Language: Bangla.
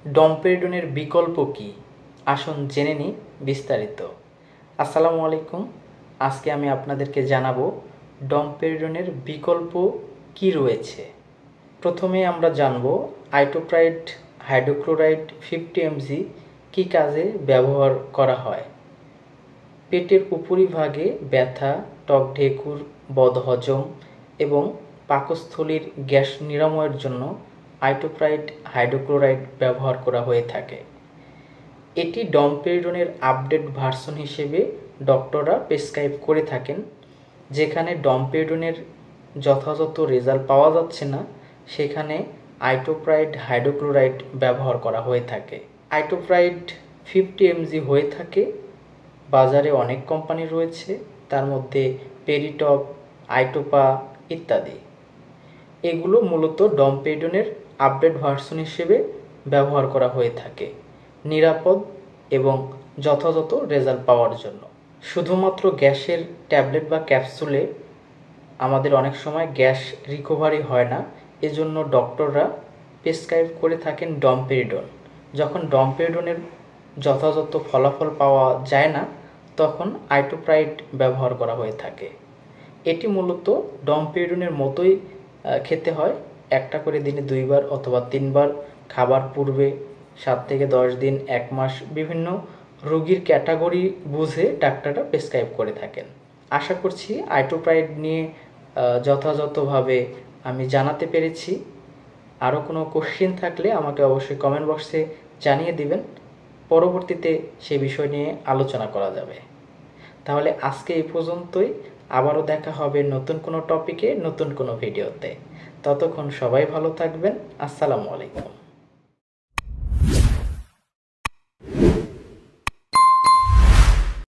ডমপেরিডনের বিকল্প কি? আসুন জেনে নিই বিস্তারিত। আসসালামু আলাইকুম। আজকে আমি আপনাদেরকে জানাবো ডমপেরিডনের বিকল্প কি রয়েছে। প্রথমে আমরা জানব আইটোপ্রাইড হাইড্রোক্লোরাইড 50 mg কী কাজে ব্যবহার করা হয়। পেটের উপরিভাগে ব্যথা, টক ঢেকুর, বদহজম এবং পাকস্থলীর গ্যাস নিরাময়ের জন্য আইটোপ্রাইড হাইড্রোক্লোরাইড ব্যবহার করা হয়ে থাকে। এটি ডমপেরিডনের আপডেট ভার্সন হিসেবে ডক্টররা প্রেসক্রাইব করে থাকেন। যেখানে ডমপেরিডনের যথাযথ রেজাল্ট পাওয়া যাচ্ছে না, সেখানে আইটোপ্রাইড হাইড্রোক্লোরাইড ব্যবহার করা হয়ে থাকে। আইটোপ্রাইড 50 mg হয়ে থাকে। বাজারে অনেক কোম্পানি রয়েছে, তার মধ্যে পেরিটপ, আইটোপা ইত্যাদি। এগুলো মূলত ডমপেরিডনের আপডেট ভার্সন হিসেবে ব্যবহার করা হয়ে থাকে নিরাপদ এবং যথাযথ রেজাল্ট পাওয়ার জন্য। শুধুমাত্র গ্যাসের ট্যাবলেট বা ক্যাপসুলে আমাদের অনেক সময় গ্যাস রিকভারি হয় না, এজন্য ডক্টররা প্রেসক্রাইব করে থাকেন ডমপেরিডন। যখন ডমপেরিডনের যথাযথ ফলাফল পাওয়া যায় না, তখন আইটোপ্রাইড ব্যবহার করা হয়ে থাকে। এটি মূলত ডমপেরিডনের মতোই খেতে হয়। একটা করে দিনে 2 বার অথবা 3 বার খাবার পূর্বে 7 থেকে 10 দিন, 1 মাস বিভিন্ন রোগীর ক্যাটাগরি বুঝে ডাক্তাররা প্রেসক্রাইব করে থাকেন। আশা করছি আইটোপ্রাইড নিয়ে যথাযথভাবে আমি জানাতে পেরেছি। আরও কোনো কোশ্চেন থাকলে আমাকে অবশ্যই কমেন্ট বক্সে জানিয়ে দিবেন। পরবর্তীতে সে বিষয় নিয়ে আলোচনা করা যাবে। তাহলে আজকে এই পর্যন্তই। আবারও দেখা হবে নতুন কোনো টপিকে, নতুন কোনো ভিডিওতে। ততক্ষণ সবাই ভালো থাকবেন। আসসালামু আলাইকুম।